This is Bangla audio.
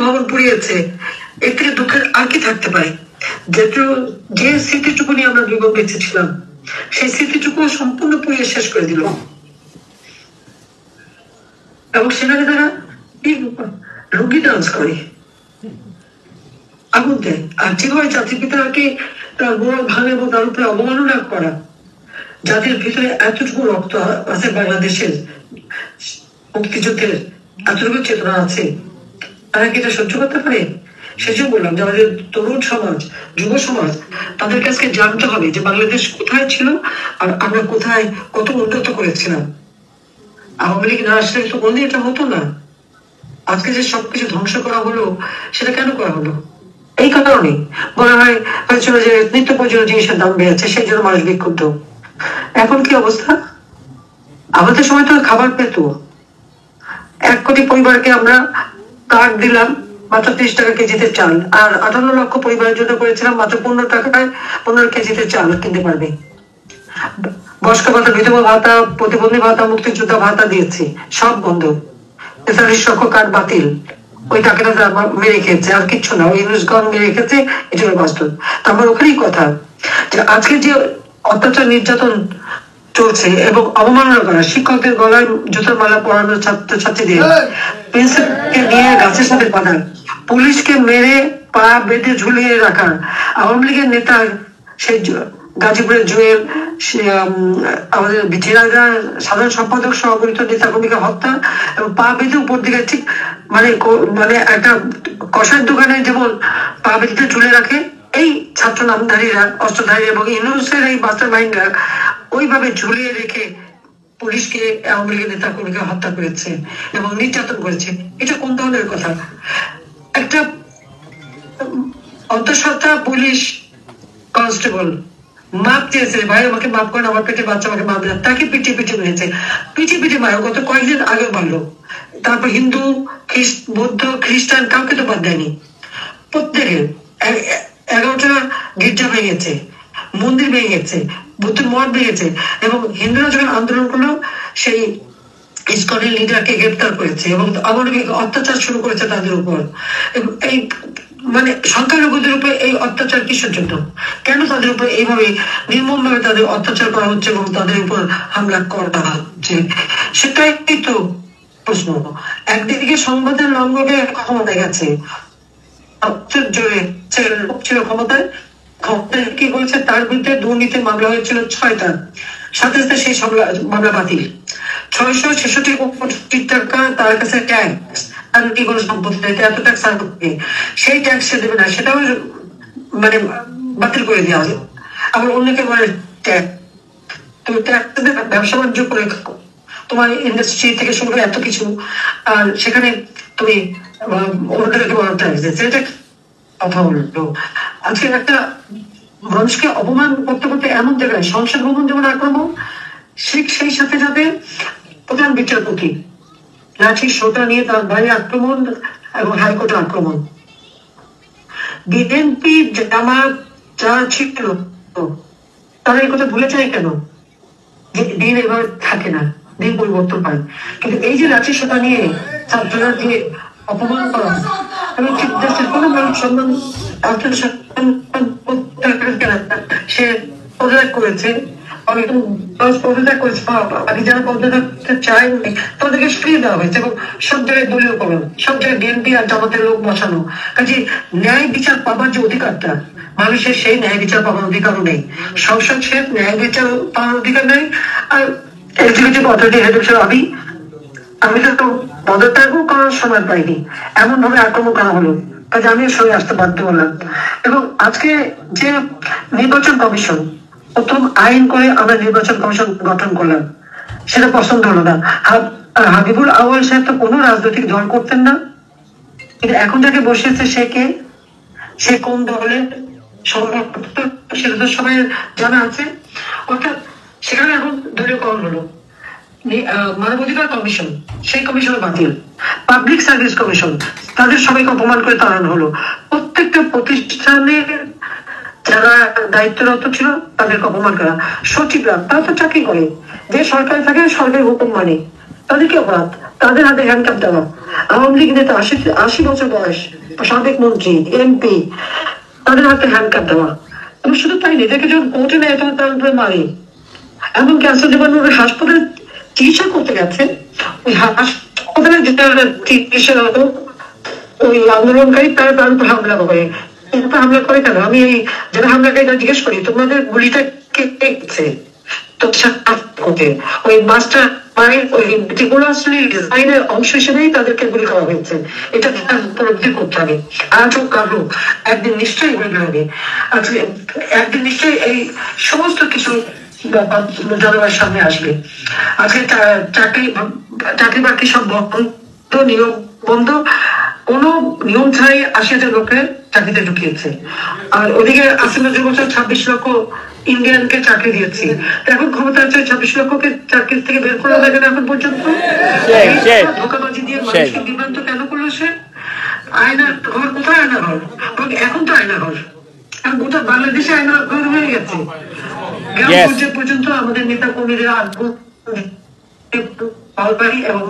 ভবন পুড়িয়েছে, এর থেকে দুঃখের আর কি থাকতে পারে? যে স্মৃতিটুকু নিয়ে আমরা জীবন বেঁচেছিলাম, সেই স্মৃতিটুকু সম্পূর্ণ পুড়িয়ে শেষ করে দিল। এবং সেখানে তারা রুগী ডান্স করে, আগুন দেয়, আর যেভাবে জাতির পিতাকে তার গোড় ভাঙে এবং তার উপরে অবমাননা করা, যাদের ভিতরে এতটুকু রক্ত আছে, বাংলাদেশের মুক্তিযুদ্ধের এতটুকু চেতনা আছে, তারা কি এটা সহ্য করতে পারে? সেজন্য বললাম যে আমাদের তরুণ সমাজ, যুব সমাজ, তাদের কাছে জানতে হবে যে বাংলাদেশ কোথায় ছিল আর আমরা কোথায় কত উন্নত করেছিলাম। আওয়ামী লীগ না আসলে তো কোনদিন এটা হতো না। আজকে যে সবকিছু ধ্বংস করা হলো, সেটা কেন করা হলো? এই কারণে বলা হয়েছিল যে নিত্য প্রয়োজনীয় জিনিসের দাম বেড়েছে, সেই জন্য মানুষ বিক্ষুব্ধ। এখন কি অবস্থা? আমাদের সময় তো খাবার পেত। 1 কোটি পরিবারকে আমরা কার্ড দিলাম মাত্র 30 টাকা কেজিতে চাল, আর 58 লক্ষ পরিবারের জন্য করেছিলাম মাত্র 15 টাকায় 15 কেজিতে চাল কিনতে পারবে। বয়স্ক ভাতা, বিধবা ভাতা, প্রতিবন্ধী ভাতা, মুক্তিযোদ্ধা ভাতা দিয়েছি, সব বন্ধ। 43 লক্ষ কার্ড বাতিল, ওই টাকাটা মেরে খেয়েছে, আর কিচ্ছু না, ওই ইউনুসগণ মেরে খেয়েছে, এটা হলো বাস্তব। তারপর ওখানেই কথা যে আজকে যে অত্যাচার নির্যাতন চলছে এবং অবমাননা করা, শিক্ষকদের গলায় জুতার মালা পরানো, ছাত্রছাত্রীদের প্রিন্সিপালকে নিয়ে গাছের সাথে বাঁধা, পুলিশকে মেরে পা বেঁধে ঝুলিয়ে রাখা, আওয়ামী লীগের নেতা সেই গাজীপুরের জুয়েল, আমাদের ঝিনাইদহ সাধারণ সম্পাদক সহগঠিত নেতা কর্মীকে হত্যা এবং পা বেঁধে উপর দিকে, ঠিক মানে একটা কষার দোকানে যেমন পা বেঁধে ঝুলে রাখে, এই ছাত্র নামধারীরা, অস্ত্রধারী এবং ইউনুসের এই মাস্টার মাইন্ডরা ওইভাবে ঝুলিয়ে রেখে পুলিশকে, আওয়ামী লীগের নেতা কর্মীকে হত্যা করেছে এবং নির্যাতন করেছে। এটা কোন ধরনের কথা? একটা অন্তঃসত্ত্বা পুলিশ কনস্টেবল মাপ চেয়েছে, ভাই আমাকে মাপ করেন, আমার পেটে বাচ্চা, আমাকে মাপ দেন, তাকে পিটিয়ে পিটিয়ে মেরেছে, পিটিয়ে পিটিয়ে মারো, গত কয়েকদিন আগে মারলো। তারপর হিন্দু, বৌদ্ধ, খ্রিস্টান কাউকে তো বাদ দেয়নি, প্রত্যেকে 11টা গির্জা ভেঙেছে, মন্দির ভেঙেছে, বুদ্ধের মঠ ভেঙেছে, এবং হিন্দুরা যখন আন্দোলন করলো সেই ইসকনের লিডারকে গ্রেপ্তার করেছে এবং অমানবিক অত্যাচার শুরু করেছে তাদের উপর। এই মানে সংখ্যালঘুদের উপর এই অত্যাচার কিসের জন্য? কেন তাদের উপর এইভাবে নির্মম ভাবে তাদের অত্যাচার করা হচ্ছে এবং তাদের উপর হামলা করা হচ্ছে? সেটাই তো প্রশ্ন। একদিকে সংবাদের লঙ্ঘনে ক্ষমতায় গেছে, জোরে ছিল ক্ষমতায়, কি বলছে তার বিরুদ্ধে দুর্নীতির মামলা হয়েছিল 6টা, সাথে সাথে সেই মামলা বাতিল। 666 কোটি টাকা তার কাছে ট্যাক্স, আর কি কোনো সম্পত্তি নেই, এত ট্যাক্স আর করবে, সেই ট্যাক্স সে দেবে না, সেটাও মানে বাতিল করে দেওয়া হবে। আবার অন্যকে বলে ট্যাক্স, তুমি ট্যাক্স ব্যবসা বাণিজ্য করে তোমার ইন্ডাস্ট্রি থেকে শুরু করে এত কিছু, আর সেখানে তুমি অন্যদেরকে বলো ট্যাক্স দিচ্ছে, এটা কথা বললো। আজকে একটা মানুষকে অপমান করতে করতে এমন জায়গায় সংসদ ভবন যেমন আক্রমণ, সেই সাথে সাথে প্রধান বিচারপতি লাঠি সোটা নিয়ে তার বাড়ি আক্রমণ এবং হাইকোর্টে আক্রমণ। বিএনপি জামাত যা ছিল তারা এই কথা ভুলে যায় কেন? দিন এবার থাকে না, দিন পরিবর্তন পায়, কিন্তু এই যে লাঠি সোটা নিয়ে ছাত্ররা দিয়ে অপমান করা এবং দেশের কোনো মানুষ সম্মান সে পদত্যাগ করেছে, পদত্যাগ করেছে, বাকি যারা পদত্যাগ চায়নি তাদেরকে সরিয়ে দেওয়া হয়েছে এবং সব জায়গায় দলীয়করণ, সব জায়গায় বিএনপি আর জামাতের লোক বসানো। কাজে ন্যায় বিচার পাবার যে অধিকারটা মানুষের, সেই ন্যায় বিচার পাবার অধিকারও নেই। সংসদ সে ন্যায় বিচার পাওয়ার অধিকার নেই। আর এক্সিকিউটিভ অথরিটি হেড হিসেবে আমি তো পদত্যাগও করার সময় পাইনি, এমন ভাবে আক্রমণ করা হলো, কাজে আমিও সরে আসতে বাধ্য হলাম। এবং আজকে যে নির্বাচন কমিশন, প্রথম আইন করে আমরা নির্বাচন কমিশন গঠন করলাম, সেটা পছন্দ হলো না। হাবিবুল আউয়াল সাহেব তো কোনো রাজনৈতিক দল করতেন না, কিন্তু এখন যাকে বসিয়েছে সে কে, সে কোন দলের, সেটা তো সবাই জানা আছে। অর্থাৎ সেখানে এখন দলীয়করণ হলো। মানবাধিকার কমিশন, সেই কমিশনে বাতিল। পাবলিক সার্ভিস কমিশন, তাদের সবাইকে অপমান করে তাড়ানো হলো। প্রত্যেকটা প্রতিষ্ঠানের যারা দায়িত্বরত ছিল তাদেরকে অপমান করা। সচিবরা, তারা তো চাকরি করে, যে সরকারে থাকে সরকারি হুকুম মানে, তাদেরকে অপরাধ। তাদের হাতে হ্যান্ডকাপ দেওয়া। আওয়ামী লীগ নেতা ৮০ বছর বয়স, সাবেক মন্ত্রী, এমপি, তাদের হাতে হ্যান্ডকাপ দেওয়া। এবং শুধু তাই নেই, এটাকে যখন কোর্টে নেয় তখন তার উপরে মারি। এমন ক্যান্সার ডিপার্টমেন্ট হাসপাতালে চিকিৎসা করতে গেছে, ওই হাসপাতালে যেটা চিকিৎসা হতো, ওই আন্দোলনকারী তারা তার উপর হামলা করে। হামলা করে কেন? আমি এই যারা হামলাকারী তারা জিজ্ঞেস করি, তোমাদের গুলিটা কে দেখছে? তো ওই মাস্টার মায়ের ওই যেগুলো আসলে ডিজাইনের অংশ হিসেবেই তাদেরকে গুলি করা হয়েছে। এটা উপলব্ধি করতে হবে। আজও কারো একদিন নিশ্চয়ই হয়ে যাবে, আজকে একদিন নিশ্চয়ই এই সমস্ত কিছু জনগণের সামনে আসবে। আজকে চাকরি বাকরি সব বন্ধ, নিয়ম বন্ধ, কোনো নিয়ম ছাড়াই ৮০,০০০ লোকের চাকরিতে ঢুকিয়েছে। আর ওদিকে ৮০ বছর ২৬ লক্ষ ইন্ডিয়ানকে চাকরি দিয়েছি। এখন ক্ষমতা আছে ২৬ লক্ষকে চাকরি থেকে বের করা যাবে না এখন পর্যন্ত। ধোকাবাজি দিয়ে মানুষকে বিভ্রান্ত কেন করলো সে? আয়না ঘর কোথায়? আয়না ঘর এখন তো আয়না ঘর, এখন গোটা বাংলাদেশে আয়না ঘর হয়ে গেছে। গ্রাম পর্যায়ে পর্যন্ত আমাদের নেতা কর্মীরা এবং